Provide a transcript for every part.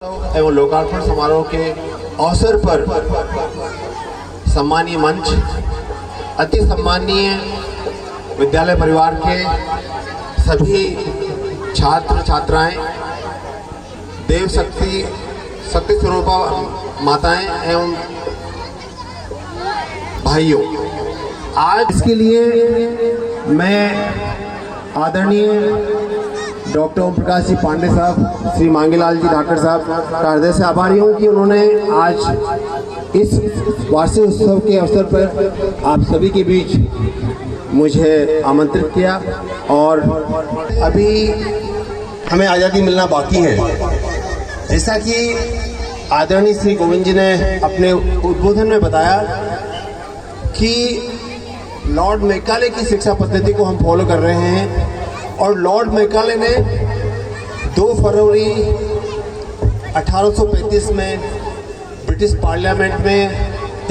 एवं लोकार्पण समारोह के अवसर पर सम्मानीय मंच, अति सम्मानीय विद्यालय परिवार के सभी छात्र छात्राएं, देव शक्ति शक्ति स्वरूपा माताएं एवं भाइयों, आज इसके लिए मैं आदरणीय डॉक्टर ओम प्रकाश जी पांडे साहब, श्री मांगेलाल जी डॉक्टर साहब का हृदय से आभारी हूँ कि उन्होंने आज इस वार्षिक उत्सव के अवसर पर आप सभी के बीच मुझे आमंत्रित किया। और अभी हमें आज़ादी मिलना बाकी है, जैसा कि आदरणीय श्री गोविंद जी ने अपने उद्बोधन में बताया कि लॉर्ड मैकाले की शिक्षा पद्धति को हम फॉलो कर रहे हैं। और लॉर्ड मैकाले ने 2 फरवरी 1835 में ब्रिटिश पार्लियामेंट में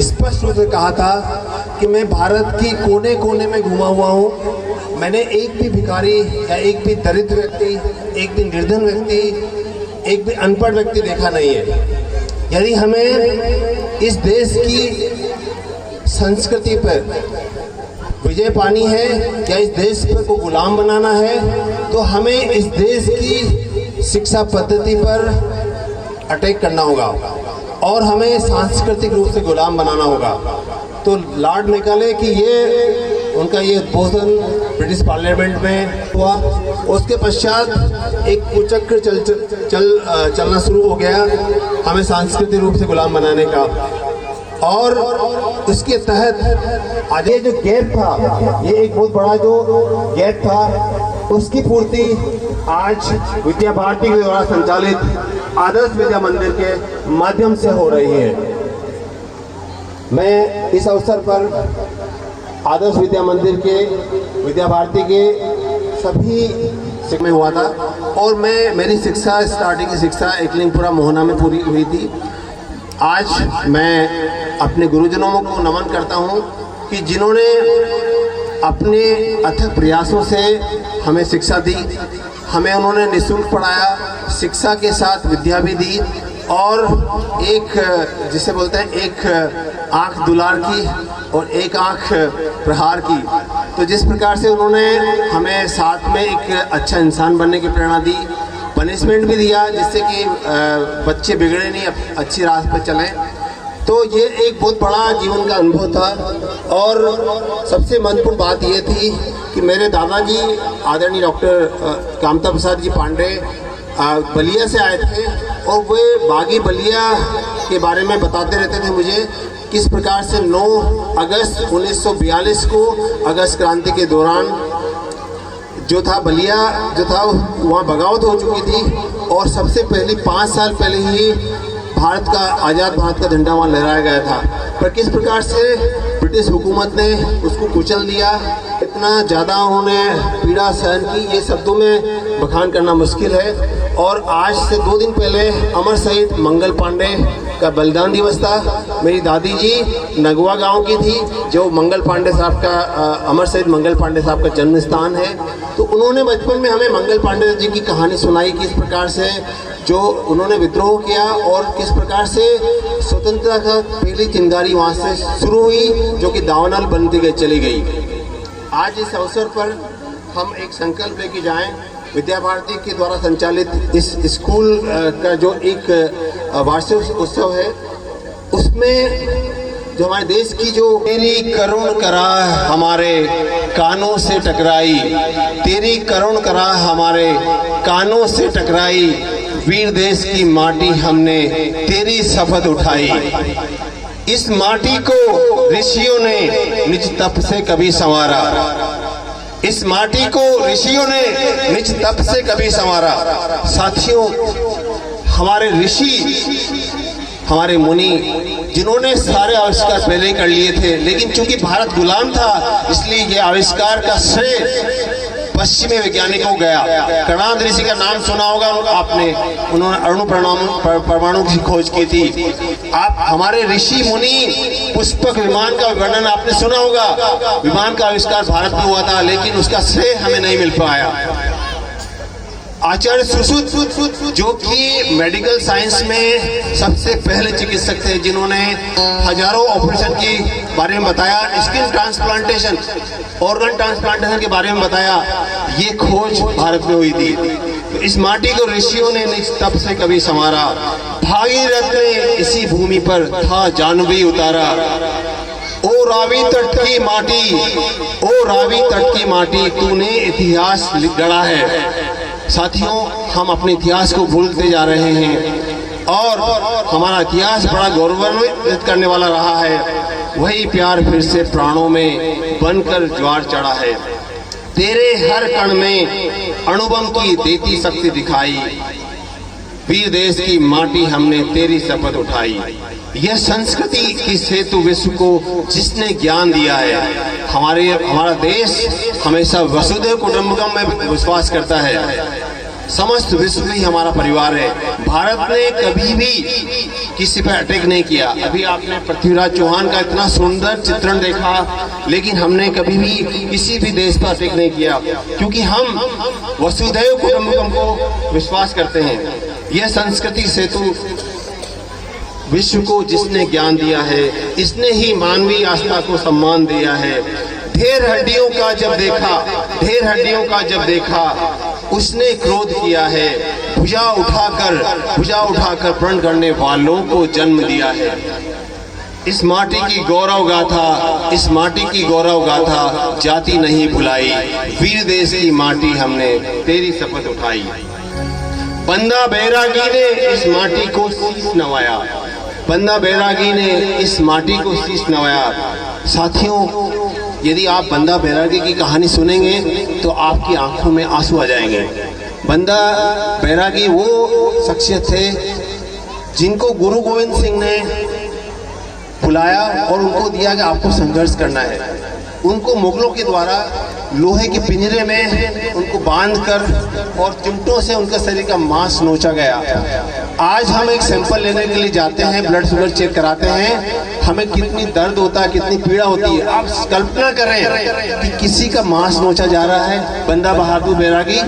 स्पष्ट रूप से कहा था कि मैं भारत की कोने कोने में घुमा हुआ हूँ, मैंने एक भी भिखारी या एक भी दरिद्र व्यक्ति, एक भी निर्धन व्यक्ति, एक भी अनपढ़ व्यक्ति देखा नहीं है। यदि हमें इस देश की संस्कृति पर विजय पानी है या इस देश को गुलाम बनाना है, तो हमें इस देश की शिक्षा पद्धति पर अटैक करना होगा और हमें सांस्कृतिक रूप से गुलाम बनाना होगा। तो लॉर्ड मैकाले की उनका ये उद्बोधन ब्रिटिश पार्लियामेंट में हुआ। उसके पश्चात एक कुचक्र चलना शुरू हो गया हमें सांस्कृतिक रूप से गुलाम बनाने का। और उसके तहत आज ये जो गैप था, ये एक बहुत बड़ा जो गैप था, उसकी पूर्ति आज विद्या भारती के द्वारा संचालित आदर्श विद्या मंदिर के माध्यम से हो रही है। मैं इस अवसर पर आदर्श विद्या मंदिर के विद्या भारती के सभी में हुआ था और मेरी शिक्षा स्टार्टिंग की शिक्षा एकलिंगपुरा मोहना में पूरी हुई थी। आज मैं अपने गुरुजनों को नमन करता हूं कि जिन्होंने अपने अथक प्रयासों से हमें शिक्षा दी, हमें उन्होंने निःशुल्क पढ़ाया, शिक्षा के साथ विद्या भी दी और एक जिसे बोलते हैं एक आंख दुलार की और एक आंख प्रहार की। तो जिस प्रकार से उन्होंने हमें साथ में एक अच्छा इंसान बनने की प्रेरणा दी, पनिशमेंट भी दिया जिससे कि बच्चे बिगड़े नहीं, अच्छी राह पर चलें। तो ये एक बहुत बड़ा जीवन का अनुभव था। और सबसे महत्वपूर्ण बात ये थी कि मेरे दादाजी आदरणीय डॉक्टर कामता प्रसाद जी पांडे बलिया से आए थे और वे बागी बलिया के बारे में बताते रहते थे मुझे, किस प्रकार से 9 अगस्त 1942 को अगस्त क्रांति के दौरान जो था बलिया जो था वहाँ बगावत हो चुकी थी और सबसे पहले 5 साल पहले ही भारत का आज़ाद भारत का झंडा वहाँ लहराया गया था। पर किस प्रकार से ब्रिटिश हुकूमत ने उसको कुचल दिया, इतना ज़्यादा उन्होंने पीड़ा सहन की, ये शब्दों में बखान करना मुश्किल है। और आज से 2 दिन पहले अमर शहीद मंगल पांडे का बलिदान दिवस था। मेरी दादी जी नगवा गांव की थी, जो मंगल पांडे साहब का अमर शहीद मंगल पांडे साहब का जन्म स्थान है। तो उन्होंने बचपन में हमें मंगल पांडे जी की कहानी सुनाई कि इस प्रकार से जो उन्होंने विद्रोह किया और किस प्रकार से स्वतंत्रता का पहली चिंगारी वहाँ से शुरू हुई, जो कि दावानल बनती गई चली गई। आज इस अवसर पर हम एक संकल्प लेके जाएं, विद्या भारती के द्वारा संचालित इस स्कूल का जो एक वार्षिक उत्सव है, उसमें जो हमारे देश की जो तेरी करुण कराह हमारे कानों से टकराई, तेरी करुण कराह हमारे कानों से टकराई, वीर देश की माटी हमने तेरी शपथ उठाई। इस माटी को ऋषियों ने निज तप से कभी संवारा, इस माटी को ऋषियों ने निज तप से कभी संवारा। साथियों, हमारे ऋषि, हमारे मुनि, जिन्होंने सारे आविष्कार पहले ही कर लिए थे, लेकिन चूंकि भारत गुलाम था इसलिए ये आविष्कार का श्रेय पश्चिमी वैज्ञानिकों को गया। कणाद ऋषि का नाम सुना होगा आपने, उन्होंने अणु परमाणु की खोज की थी। आप हमारे ऋषि मुनि पुष्पक विमान का वर्णन आपने सुना होगा, विमान का आविष्कार भारत में हुआ था, लेकिन उसका श्रेय हमें नहीं मिल पाया। आचार्य सुश्रुत जो कि मेडिकल साइंस में सबसे पहले चिकित्सक थे, जिन्होंने हजारों ऑपरेशन के बारे में बताया, स्किन ट्रांसप्लांटेशन, ऑर्गन ट्रांसप्लांटेशन के बारे में बताया, ये खोज भारत में हुई थी। तो इस माटी को ऋषियों ने तब से कभी संवारा, भागीरथ ने इसी भूमि पर था जानवी उतारा। ओ रावी तट की माटी, ओ रावी तट की माटी, तूने इतिहास गढ़ा है। साथियों, हम अपने इतिहास को भूलते जा रहे हैं और हमारा इतिहास बड़ा गौरवान्वित करने वाला रहा है। वही प्यार फिर से प्राणों में बनकर ज्वार चढ़ा है। तेरे हर कण में अणुबम की देती शक्ति दिखाई, वीर देश की माटी हमने तेरी शपथ उठाई। यह संस्कृति की सेतु विश्व को जिसने ज्ञान दिया है। हमारा देश हमेशा वसुधैव कुटुंबकम में विश्वास करता है। समस्त विश्व ही हमारा परिवार है। भारत ने कभी भी किसी पर अटैक नहीं किया। अभी आपने पृथ्वीराज चौहान का इतना सुंदर चित्रण देखा, लेकिन हमने कभी भी किसी भी देश पर अटैक नहीं किया, क्योंकि हम वसुधैव कुटुंबकम को विश्वास करते हैं। यह संस्कृति सेतु विश्व को जिसने ज्ञान दिया है, इसने ही मानवीय आस्था को सम्मान दिया है। ढेर हड्डियों का जब देखा उसने क्रोध किया है। भुजा उठाकर प्रण करने वालों को जन्म दिया है। इस माटी की गौरव गाथा जाति नहीं भुलाई। वीर देश की माटी हमने तेरी शपथ उठाई। बंदा बैरागी ने इस माटी को शीश नवाया। साथियों, यदि आप बंदा बैरागी की कहानी सुनेंगे तो आपकी आंखों में आंसू आ जाएंगे। बंदा बैरागी वो शख्सियत थे जिनको गुरु गोविंद सिंह ने बुलाया और उनको दिया कि आपको संघर्ष करना है। उनको मुगलों के द्वारा लोहे के पिंजरे में उनको बांधकर और चिमटों से उनका शरीर का मांस नोचा गया। आज हम एक सैंपल लेने के लिए जाते हैं, ब्लड शुगर चेक कराते हैं, हमें कितनी दर्द होता है, कितनी पीड़ा होती है। आप कल्पना करें कि किसी का मांस नोचा जा रहा है, बंदा बहादुर बैरागी।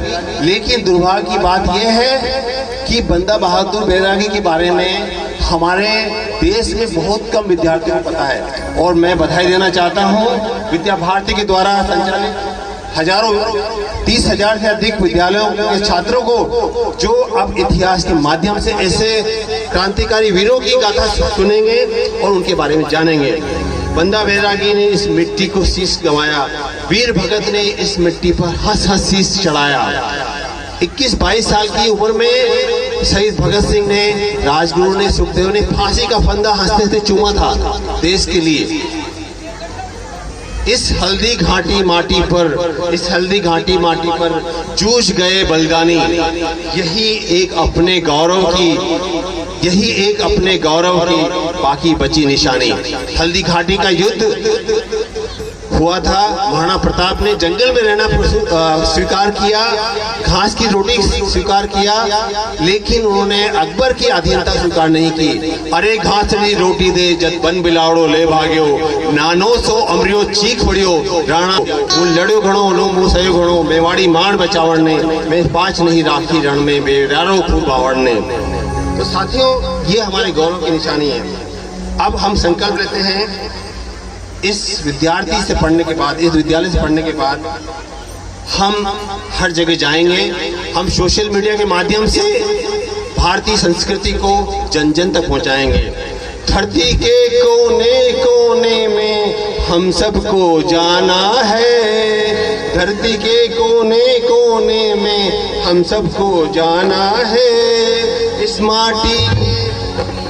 लेकिन दुर्भाग्य की बात यह है कि बंदा बहादुर बैरागी के बारे में हमारे देश में बहुत कम विद्यार्थियों को पता है। और मैं बधाई देना चाहता हूँ विद्या भारती के द्वारा संचालित 30,000 से अधिक विद्यालयों के छात्रों को, जो अब इतिहास के माध्यम से ऐसे क्रांतिकारी वीरों की गाथा सुनेंगे और उनके बारे में जानेंगे। बंदा बैरागी ने इस मिट्टी को शीश गंवाया। वीर भगत ने इस मिट्टी पर हंस शीश चढ़ाया। 21-22 साल की उम्र में शहीद भगत सिंह ने, राजगुरु ने, सुखदेव ने फांसी का फंदा हंसते हंसते चूमा था देश के लिए। इस हल्दी घाटी माटी पर जूझ गए बलिदानी। यही एक अपने गौरव की बाकी बची निशानी। हल्दी घाटी का युद्ध हुआ था। महाराणा प्रताप ने जंगल में रहना स्वीकार किया, घास की रोटी स्वीकार किया, लेकिन उन्होंने अकबर की अधीनता स्वीकार नहीं की। अरे घासनी रोटी दे जत बन बिलावड़ो ले भाग्यो, नानो सो अमरियो चीख पड़ियो राणा, वो लड़ो घणो लो मुँह सयो घणो, मेवाड़ी माण बचावड़ने, मैं पाँच नहीं राखी रण में बेडारो खूब बावड़ने। तो साथियों, ये हमारे गौरव की निशानी है। अब हम संकल्प लेते हैं, इस विद्यालय से पढ़ने के बाद हम हर जगह जाएंगे। हम सोशल मीडिया के माध्यम से भारतीय संस्कृति को जन जन तक पहुंचाएंगे। धरती के कोने कोने में हम सबको जाना है, धरती के कोने कोने में हम सबको जाना है। इस माटी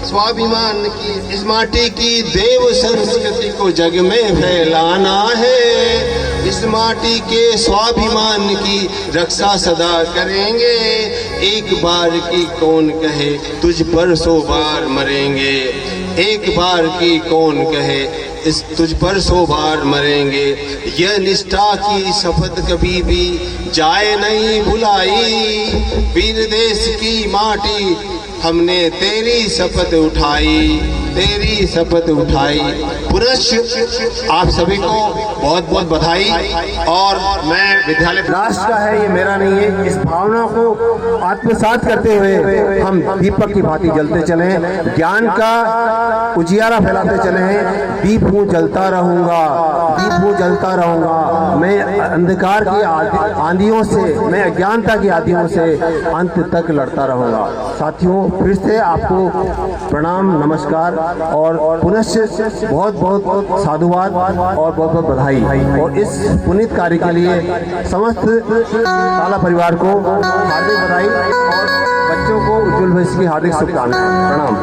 स्वाभिमान की, इस माटी की देव संस्कृति को जग में फैलाना है। इस माटी के स्वाभिमान की रक्षा सदा करेंगे। एक बार की कौन कहे तुझ पर 100 बार मरेंगे, एक बार की कौन कहे इस तुझ पर 100 बार मरेंगे। यह निष्ठा की शपथ कभी भी जाए नहीं भुलाई। वीर देश की माटी हमने तेरी शपथ उठाई। तेरी शपथ उठाई। पुनश्च आप सभी को बहुत बहुत बधाई। और मैं विद्यालय राष्ट्र का है, ये मेरा नहीं है, इस भावना को आत्मसात करते हुए हम दीपक की भांति जलते चले, ज्ञान का उजियारा फैलाते चले हैं। दीप हूँ जलता रहूंगा, दीप हूँ जलता रहूंगा। मैं अंधकार की आंधियों से, मैं अज्ञानता की आंधियों से अंत तक लड़ता रहूंगा। साथियों, फिर से आपको प्रणाम, नमस्कार और पुनश्च बहुत बहुत साधुवाद और बहुत बहुत बधाई। और इस पुनीत कार्य के लिए समस्त ताला परिवार को हार्दिक बधाई और बच्चों को उज्जवल भविष्य की हार्दिक शुभकामनाएं। प्रणाम।